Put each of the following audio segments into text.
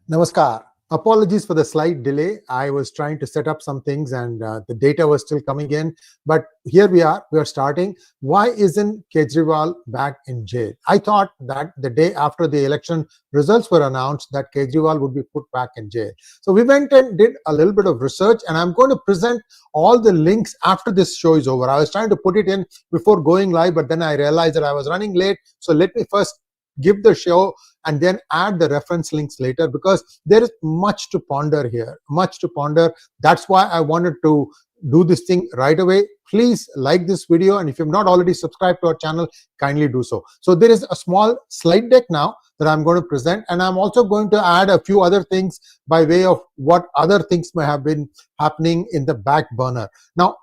Namaskar. Apologies for the slight delay. I was trying to set up some things and the data was still coming in. But here we are starting. Why isn't Kejriwal back in jail? I thought that the day after the election results were announced that Kejriwal would be put back in jail. So we went and did a little bit of research, and I'm going to present all the links after this show is over. I was trying to put it in before going live, but then I realized that I was running late. So let me first give the show and then add the reference links later, because there is much to ponder here, much to ponder. That's why I wanted to do this thing right away. Please like this video, and if you've not already subscribed to our channel, kindly do so. So there is a small slide deck now that I'm going to present, and I'm also going to add a few other things by way of what other things may have been happening in the back burner. Now,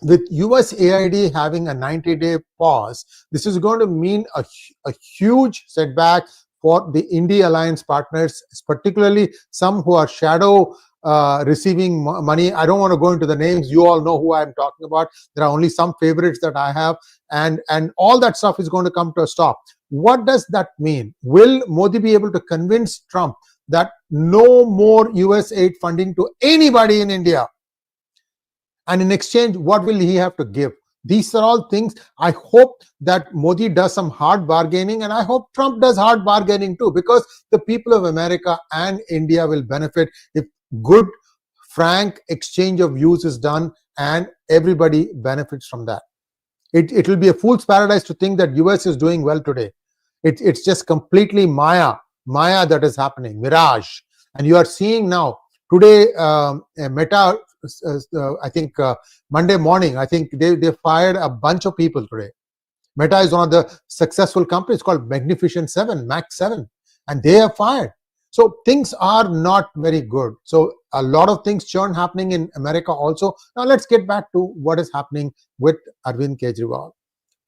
with USAID having a 90-day pause, this is going to mean a huge setback for the India Alliance partners, particularly some who are shadow receiving money. I don't want to go into the names. You all know who I'm talking about. There are only some favorites that I have, and all that stuff is going to come to a stop. What does that mean? Will Modi be able to convince Trump that no more US aid funding to anybody in India? And in exchange, what will he have to give? These are all things. I hope that Modi does some hard bargaining, and I hope Trump does hard bargaining too, because the people of America and India will benefit if good, frank exchange of views is done, and everybody benefits from that. It will be a fool's paradise to think that US is doing well today. It's just completely Maya that is happening, mirage. And you are seeing now, today, Meta, I think Monday morning, I think they fired a bunch of people today. Meta is one of the successful companies called Magnificent 7, Max 7, and they have fired. So things are not very good. So a lot of things churn happening in America also. Now let's get back to what is happening with Arvind Kejriwal.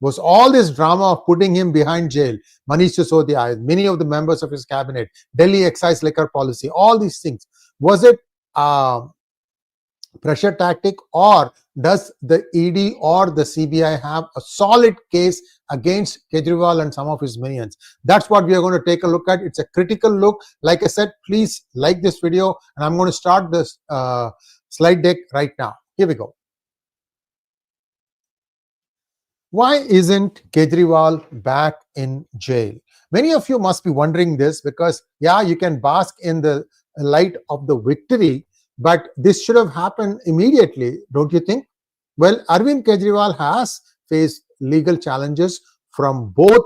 Was all this drama of putting him behind jail, Manish Sisodia, many of the members of his cabinet, Delhi excise liquor policy, all these things, was it pressure tactic, or does the ED or the CBI have a solid case against Kejriwal and some of his minions? That's what we are going to take a look at. It's a critical look. Like I said, please like this video, and I'm going to start this slide deck right now. Here we go. Why isn't Kejriwal back in jail? Many of you must be wondering this, because yeah, you can bask in the light of the victory, but this should have happened immediately, don't you think? Well, Arvind Kejriwal has faced legal challenges from both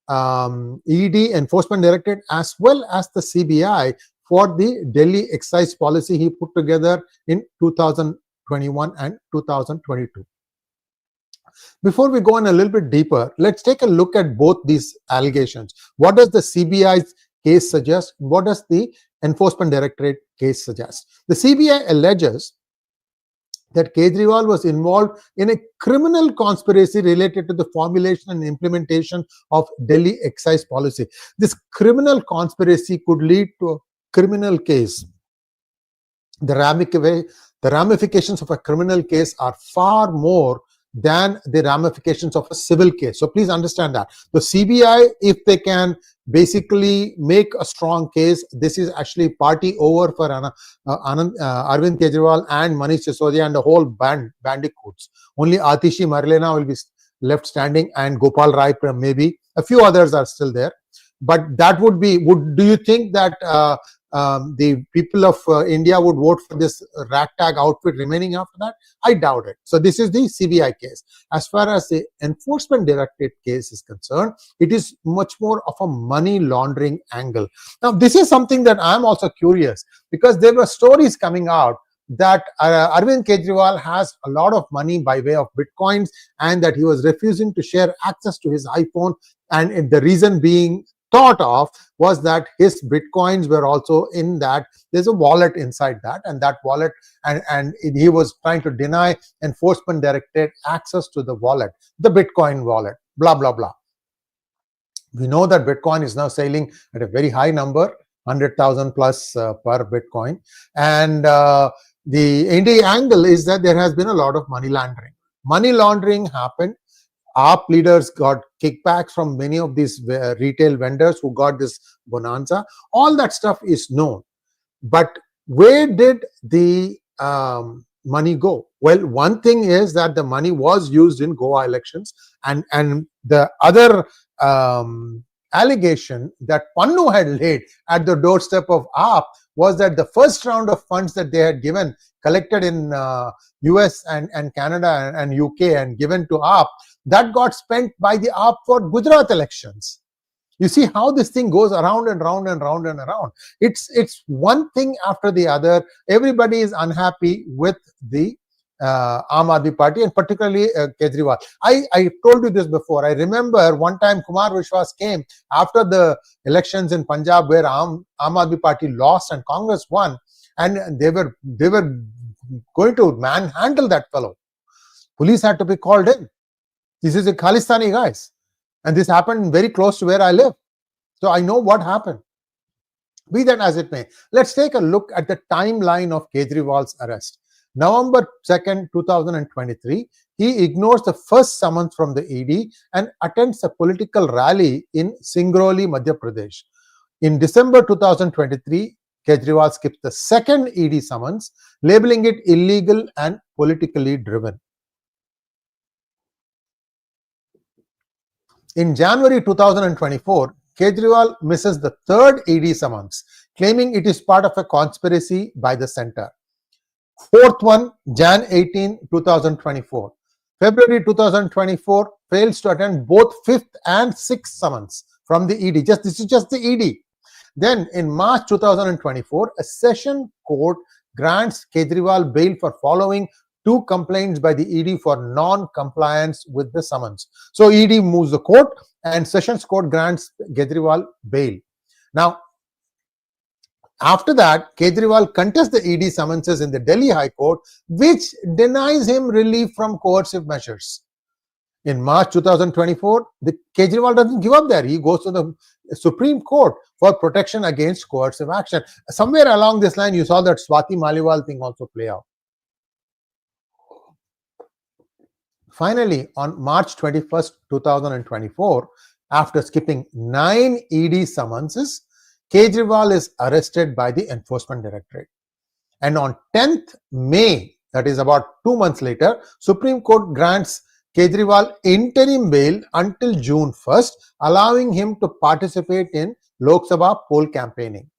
ED, Enforcement Directorate, as well as the CBI for the Delhi excise policy he put together in 2021 and 2022. Before we go in a little bit deeper, let's take a look at both these allegations. What does the CBI's case suggest? What does the Enforcement Directorate case suggest? The CBI alleges that Kejriwal was involved in a criminal conspiracy related to the formulation and implementation of Delhi excise policy. This criminal conspiracy could lead to a criminal case. The ramifications of a criminal case are far more than the ramifications of a civil case. So please understand that. The CBI, if they can basically make a strong case, this is actually party over for Arvind Kejriwal and Manish Sisodia and the whole bandicoots. Only 𝗤𝗡𝗙 Marlena will be left standing, and Gopal Rai, maybe a few others are still there. But that would be, do you think that the people of India would vote for this ragtag outfit remaining after that? I doubt it. So this is the CBI case. As far as the Enforcement Directorate case is concerned, it is much more of a money laundering angle. Now, this is something that I'm also curious, because there were stories coming out that Arvind Kejriwal has a lot of money by way of bitcoins, and that he was refusing to share access to his iPhone, and the reason being thought of was that his bitcoins were also in that. There's a wallet inside that, and that wallet, and he was trying to deny Enforcement Directorate access to the wallet, the Bitcoin wallet, blah blah blah. We know that Bitcoin is now sailing at a very high number, 100,000 plus per Bitcoin, and the India angle is that there has been a lot of money laundering. Money laundering happened AAP leaders got kickbacks from many of these retail vendors who got this bonanza. All that stuff is known. But where did the money go? Well, one thing is that the money was used in Goa elections, and the other allegation that Pannun had laid at the doorstep of AAP was that the first round of funds that they had given, collected in US and Canada and UK and given to AAP, that got spent by the AAP for Gujarat elections. You see how this thing goes around and round and round and around. It's one thing after the other. Everybody is unhappy with the Aam Aadmi Party, and particularly Kejriwal. I told you this before. I remember one time Kumar Vishwas came after the elections in Punjab, where Aam Aadmi Party lost and Congress won, and they were going to manhandle that fellow. Police had to be called in. This is a Khalistani guys, and this happened very close to where I live, so I know what happened. Be that as it may, let's take a look at the timeline of Kejriwal's arrest. November 2nd, 2023, he ignores the first summons from the ED and attends a political rally in Singhvi, Madhya Pradesh. In December 2023, Kejriwal skips the second ED summons, labeling it illegal and politically driven. In January 2024, Kejriwal misses the third ED summons, claiming it is part of a conspiracy by the center. Fourth one, Jan 18, 2024. February 2024, fails to attend both 5th and 6th summons from the ED. This is just the ED. Then in March 2024, a session court grants Kejriwal bail for following 2 complaints by the ED for non-compliance with the summons. So ED moves the court and Sessions Court grants Kejriwal bail. Now, after that, Kejriwal contests the ED summonses in the Delhi High Court, which denies him relief from coercive measures. In March 2024, the Kejriwal doesn't give up there. He goes to the Supreme Court for protection against coercive action. Somewhere along this line, you saw that Swati Maliwal thing also play out. Finally, on March 21st, 2024, after skipping 9 ED summonses, Kejriwal is arrested by the Enforcement Directorate. And on 10th May, that is about 2 months later, Supreme Court grants Kejriwal interim bail until June 1st, allowing him to participate in Lok Sabha poll campaigning.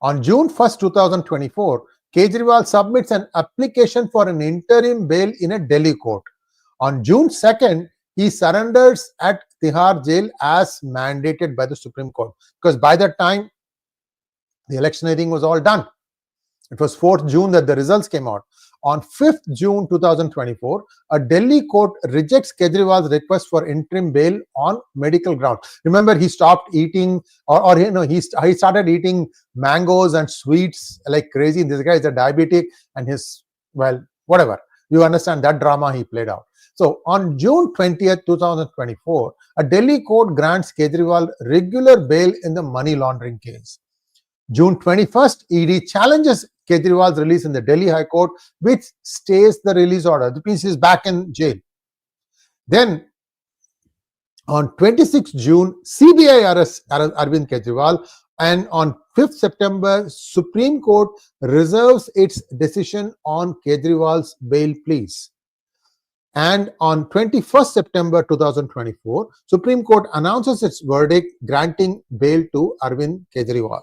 On June 1st, 2024, Kejriwal submits an application for an interim bail in a Delhi court. On June 2nd, he surrenders at Tihar jail as mandated by the Supreme Court, because by that time, the electioneering was all done. It was 4th June that the results came out. On 5th June 2024, a Delhi court rejects Kejriwal's request for interim bail on medical grounds. Remember, he stopped eating, he started eating mangoes and sweets like crazy. This guy is a diabetic, and whatever. You understand that drama he played out. So on June 20th, 2024, a Delhi court grants Kejriwal regular bail in the money laundering case. June 21st, ED challenges Kejriwal's release in the Delhi High Court, which stays the release order. The piece is back in jail. Then, on 26th June, CBI arrests Arvind Kejriwal, and on 5th September, Supreme Court reserves its decision on Kejriwal's bail pleas. And on 21st September 2024, Supreme Court announces its verdict granting bail to Arvind Kejriwal.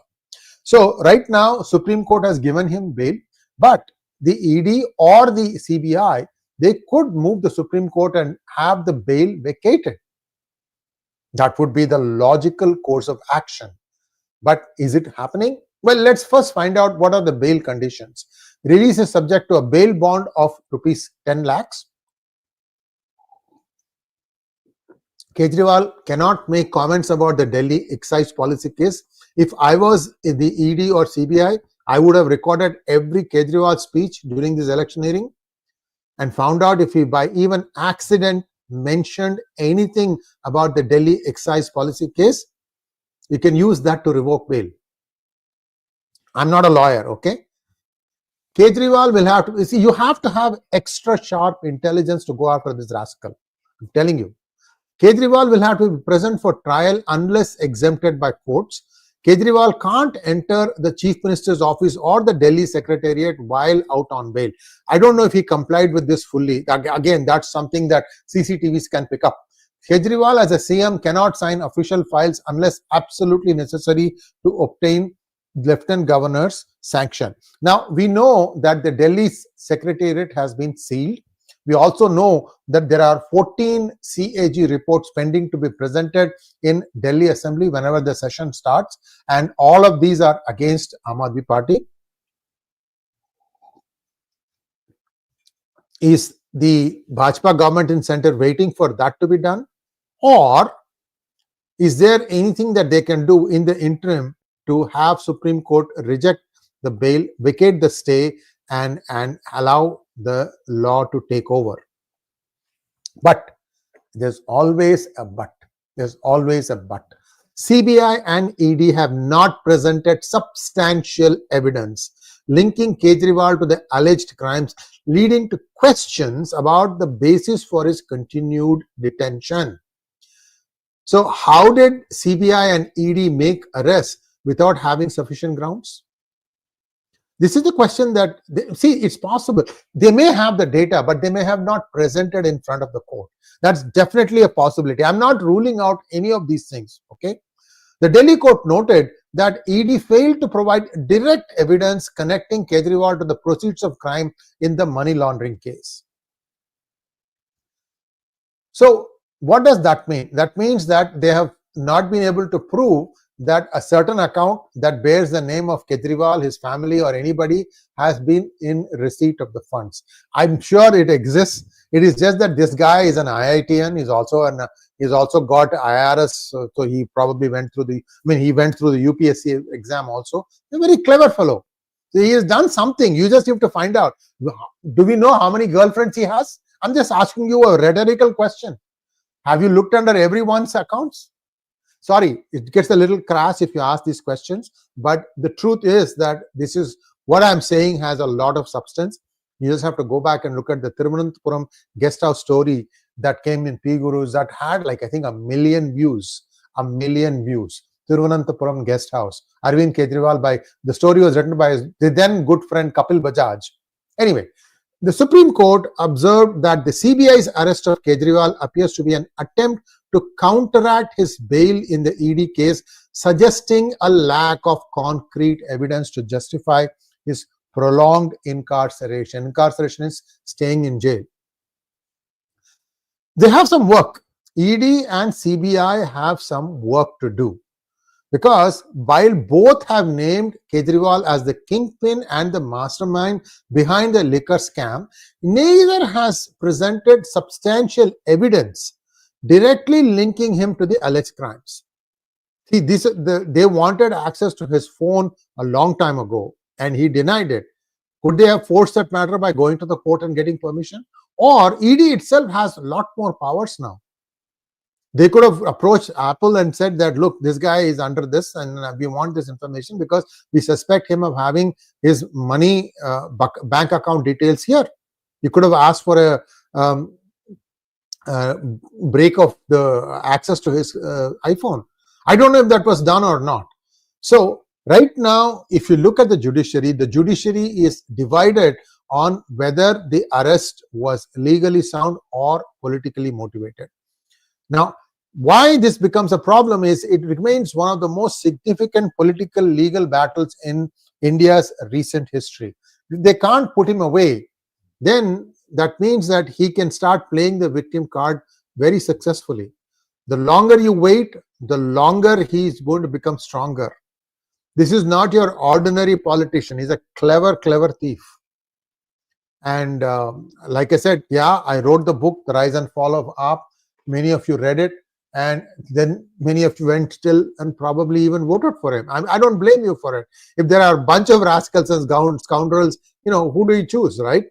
So right now, Supreme Court has given him bail, but the ED or the CBI, they could move the Supreme Court and have the bail vacated. That would be the logical course of action. But is it happening? Well, let's first find out what are the bail conditions. Release is subject to a bail bond of rupees 10 lakhs. Kejriwal cannot make comments about the Delhi excise policy case. If I was in the ED or CBI, I would have recorded every Kejriwal speech during this electioneering and found out if he by even accident mentioned anything about the Delhi excise policy case. You can use that to revoke bail. I'm not a lawyer, okay? Kejriwal will have to, you have to have extra sharp intelligence to go after this rascal. I'm telling you. Kejriwal will have to be present for trial unless exempted by courts. Kejriwal can't enter the Chief Minister's office or the Delhi Secretariat while out on bail. I don't know if he complied with this fully. Again, that's something that CCTVs can pick up. Kejriwal as a CM cannot sign official files unless absolutely necessary to obtain Lieutenant Governor's sanction. Now, we know that the Delhi Secretariat has been sealed. We also know that there are 14 CAG reports pending to be presented in Delhi Assembly whenever the session starts, and all of these are against Aam Aadmi Party. Is the Bhajpa government in center waiting for that to be done? Or is there anything that they can do in the interim to have Supreme Court reject the bail, vacate the stay, and allow the law to take over? But there's always a but. There's always a but. CBI and ED have not presented substantial evidence linking Kejriwal to the alleged crimes, leading to questions about the basis for his continued detention. So how did CBI and ED make arrests without having sufficient grounds? This is the question that, see, it's possible. They may have the data, but they may have not presented in front of the court. That's definitely a possibility. I'm not ruling out any of these things, okay? The Delhi court noted that ED failed to provide direct evidence connecting Kejriwal to the proceeds of crime in the money laundering case. So what does that mean? That means that they have not been able to prove that a certain account that bears the name of Kejriwal, his family, or anybody has been in receipt of the funds. I'm sure it exists. It is just that this guy is an IITian. He's also got IRS, so he probably went through the. He went through the UPSC exam also. He's a very clever fellow. So he has done something. You just have to find out. Do we know how many girlfriends he has? I'm just asking you a rhetorical question. Have you looked under everyone's accounts? Sorry, it gets a little crass if you ask these questions, but the truth is that this is what I'm saying has a lot of substance. You just have to go back and look at the Thiruvananthapuram guest house story that came in PGurus that had like, I think, 1 million views. 1 million views. Thiruvananthapuram guest house. Arvind Kejriwal the story was written by the then good friend Kapil Bajaj. Anyway, the Supreme Court observed that the CBI's arrest of Kejriwal appears to be an attempt to counteract his bail in the ED case, suggesting a lack of concrete evidence to justify his prolonged incarceration. Incarceration is staying in jail. They have some work. ED and CBI have some work to do. Because while both have named Kejriwal as the kingpin and the mastermind behind the liquor scam, neither has presented substantial evidence directly linking him to the alleged crimes. See, they wanted access to his phone a long time ago, and he denied it. Could they have forced that matter by going to the court and getting permission? Or ED itself has a lot more powers now. They could have approached Apple and said that, look, this guy is under this and we want this information because we suspect him of having his money bank account details here. You could have asked for a break of the access to his iPhone. I don't know if that was done or not. So right now, if you look at the judiciary is divided on whether the arrest was legally sound or politically motivated. Now, why this becomes a problem is it remains one of the most significant political legal battles in India's recent history. If they can't put him away, then that means that he can start playing the victim card very successfully. The longer you wait, the longer he is going to become stronger. This is not your ordinary politician. He's a clever thief. And like I said, yeah, I wrote the book, The Rise and Fall of AAP. Many of you read it. And then many of you went still and probably even voted for him. I don't blame you for it. If there are a bunch of rascals and scoundrels, who do you choose, right?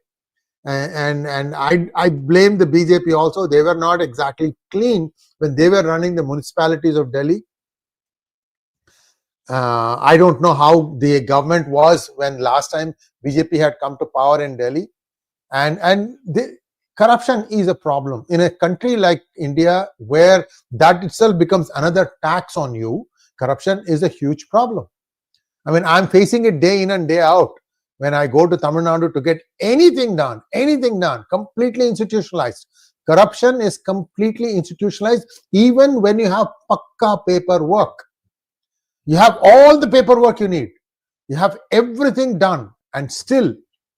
And I blame the BJP also. They were not exactly clean when they were running the municipalities of Delhi. I don't know how the government was when last time BJP had come to power in Delhi. And Corruption is a problem. In a country like India, where that itself becomes another tax on you, corruption is a huge problem. I mean, I'm facing it day in and day out. When I go to Tamil Nadu to get anything done, completely institutionalized. Corruption is completely institutionalized, even when you have pakka paperwork. You have all the paperwork you need. You have everything done, and still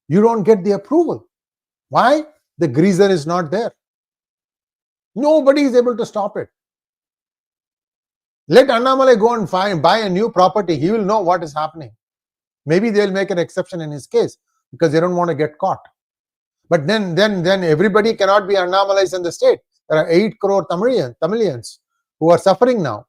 you don't get the approval. Why? The greaser is not there. Nobody is able to stop it. Let Annamalai go and buy a new property. He will know what is happening. Maybe they'll make an exception in his case because they don't want to get caught. But then everybody cannot be Annamalais in the state. There are 8 crore Tamilians who are suffering now.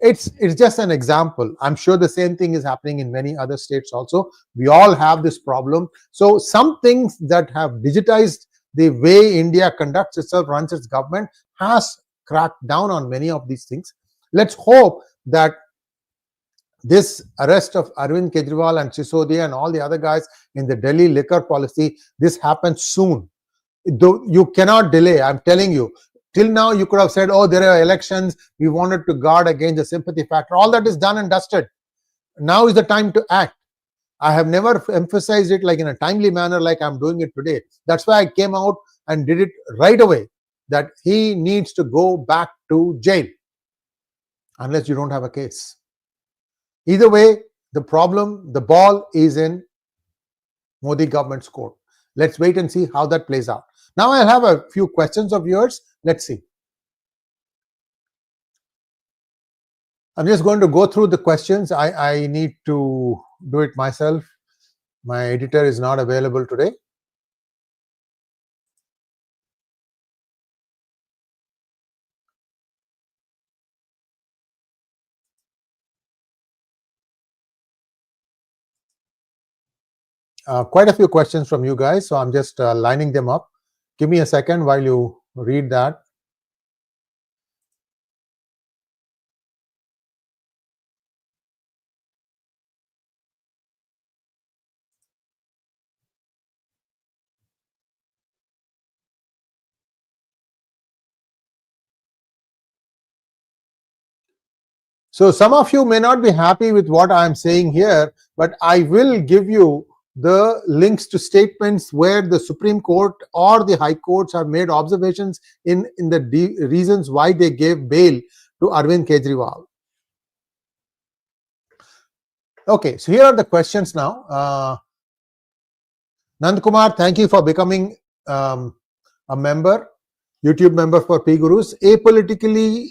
It's just an example. I'm sure the same thing is happening in many other states also. We all have this problem. So some things that have digitized the way India conducts itself, runs its government, has cracked down on many of these things. Let's hope that this arrest of Arvind Kejriwal and Sisodia and all the other guys in the Delhi liquor policy, this happens soon. You cannot delay, I'm telling you. Till now, you could have said, oh, there are elections, we wanted to guard against the sympathy factor. All that is done and dusted. Now is the time to act. I have never emphasized it like in a timely manner like I'm doing it today. That's why I came out and did it right away, that he needs to go back to jail unless you don't have a case. Either way, the ball is in Modi government's court. Let's wait and see how that plays out. Now I'll have a few questions of yours. Let's see. I'm just going to go through the questions. I need to do it myself. My editor is not available today. Quite a few questions from you guys, so I'm just lining them up. Give me a second while you read that. So some of you may not be happy with what I'm saying here, but I will give you the links to statements where the Supreme Court or the High Courts have made observations in the reasons why they gave bail to Arvind Kejriwal. Okay, so here are the questions now. Nandkumar, thank you for becoming a member, YouTube member for PGurus. Apolitically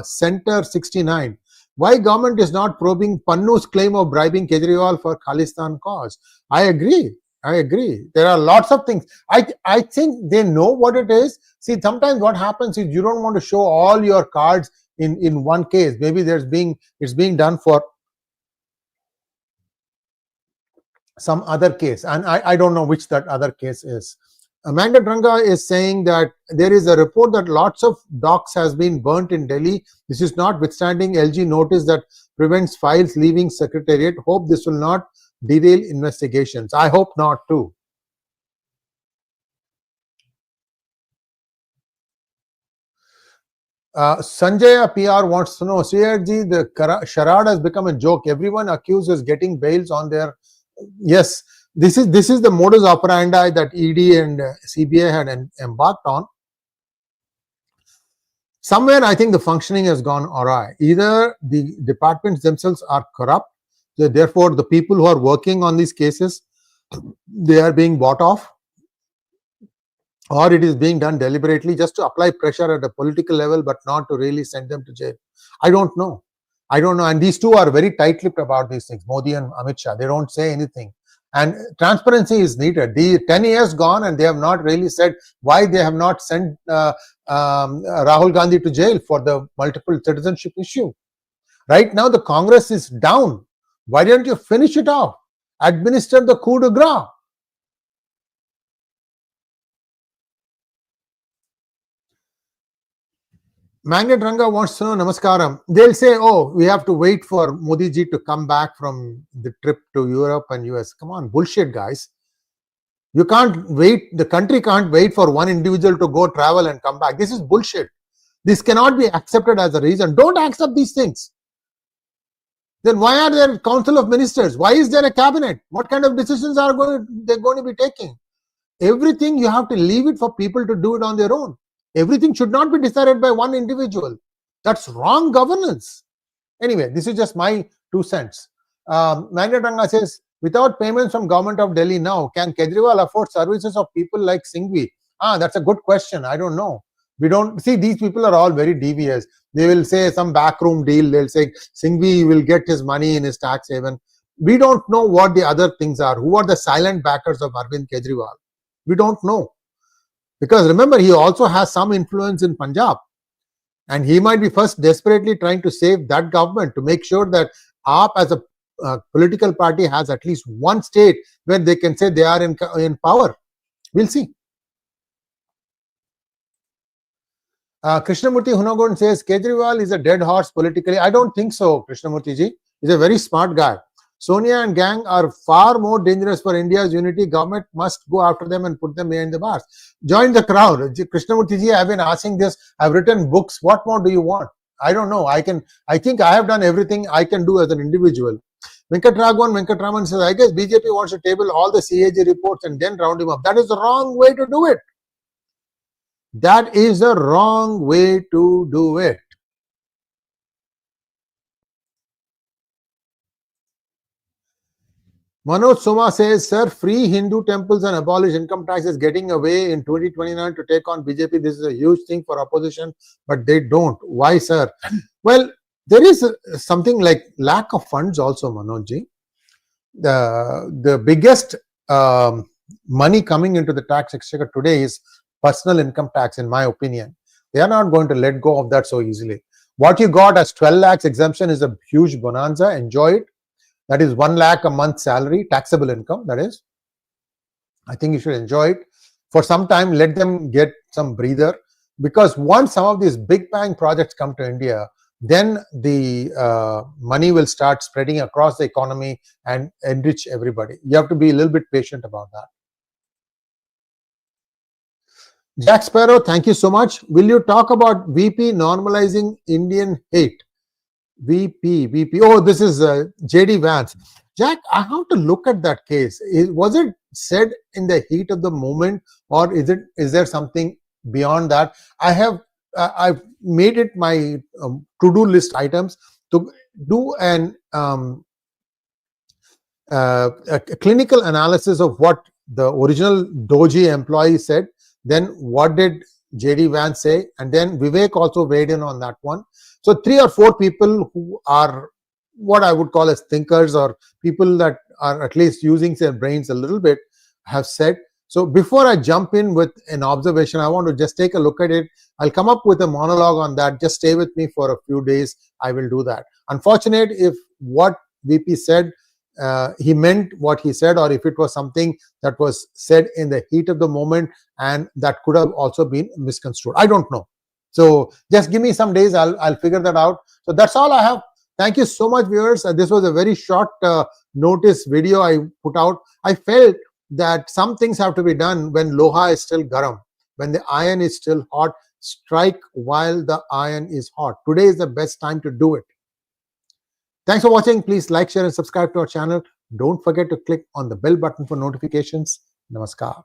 Center 69. Why government is not probing Pannun's claim of bribing Kejriwal for Khalistan cause? I agree. There are lots of things. I think they know what it is. See, sometimes what happens is you don't want to show all your cards in one case. Maybe it's being done for some other case, and I don't know which that other case is. Magnet Ranga is saying that there is a report that lots of docs has been burnt in Delhi. This is notwithstanding LG notice that prevents files leaving Secretariat. Hope this will not derail investigations. I hope not too. Sanjaya PR wants to know, Sree Iyer ji, the charade has become a joke. Everyone accused is getting bails on their... Yes, this is the modus operandi that ED and CBI had embarked on. Somewhere I think the functioning has gone awry. Either the departments themselves are corrupt, so therefore the people who are working on these cases, they are being bought off, or it is being done deliberately just to apply pressure at a political level but not to really send them to jail. I don't know. And these two are very tight-lipped about these things, Modi and Amit Shah. They don't say anything. And transparency is needed. The 10 years gone and they have not really said why they have not sent Rahul Gandhi to jail for the multiple citizenship issue. Right now the Congress is down. Why don't you finish it off? Administer the coup de grace. Magnet Ranga wants to know, Namaskaram. They'll say, oh, we have to wait for Modi ji to come back from the trip to Europe and US. Come on, bullshit, guys. You can't wait, the country can't wait for one individual to go travel and come back. This is bullshit. This cannot be accepted as a reason. Don't accept these things. Then why are there council of ministers? Why is there a cabinet? What kind of decisions are they're going to be taking? Everything you have to leave it for people to do it on their own. Everything should not be decided by one individual. That's wrong governance. Anyway, this is just my 2 cents. Mangatanga says, without payments from Government of Delhi now, can Kejriwal afford services of people like Singhvi? That's a good question. I don't know. We don't see, these people are all very devious. They will say some backroom deal. They'll say Singhvi will get his money in his tax haven. We don't know what the other things are. Who are the silent backers of Arvind Kejriwal? We don't know. Because remember, he also has some influence in Punjab. And he might be first desperately trying to save that government to make sure that AAP as a political party has at least one state where they can say they are in power. We'll see. Krishnamurti Hunagon says, Kejriwal is a dead horse politically. I don't think so, Krishnamurti ji. He's a very smart guy. Sonia and gang are far more dangerous for India's unity. Government must go after them and put them behind the bars. Join the crowd. Krishnamurti ji, I've been asking this. I've written books. What more do you want? I don't know. I think I have done everything I can do as an individual. Venkatraman says, I guess BJP wants to table all the CAG reports and then round him up. That is the wrong way to do it. That is the wrong way to do it. Manoj Soma says, sir, free Hindu temples and abolish income tax is getting away in 2029 to take on BJP. This is a huge thing for opposition, but they don't. Why, sir? Well, there is something like lack of funds also, Manojji. The biggest money coming into the tax exchequer today is personal income tax, in my opinion. They are not going to let go of that so easily. What you got as 12 lakhs exemption is a huge bonanza. Enjoy it. That is 1 lakh a month salary, taxable income, that is. I think you should enjoy it. For some time, let them get some breather. Because once some of these big bang projects come to India, then the money will start spreading across the economy and enrich everybody. You have to be a little bit patient about that. Jack Sparrow, thank you so much. Will you talk about VP normalizing Indian hate? VP. Oh, this is JD Vance. Jack, I have to look at that case. Was it said in the heat of the moment, or is there something beyond that? I've made it my to-do list items to do a clinical analysis of what the original Doji employee said, then what did JD Vance say, and then Vivek also weighed in on that one. So 3 or 4 people who are what I would call as thinkers, or people that are at least using their brains a little bit, have said. So before I jump in with an observation, I want to just take a look at it. I'll come up with a monologue on that. Just stay with me for a few days. I will do that. Unfortunate if what VP said, he meant what he said, or if it was something that was said in the heat of the moment and that could have also been misconstrued. I don't know. So just give me some days. I'll figure that out. So that's all I have. Thank you so much, viewers. This was a very short notice video I put out. I felt that some things have to be done when Loha is still garam, when the iron is still hot. Strike while the iron is hot. Today is the best time to do it. Thanks for watching. Please like, share and subscribe to our channel. Don't forget to click on the bell button for notifications. Namaskar.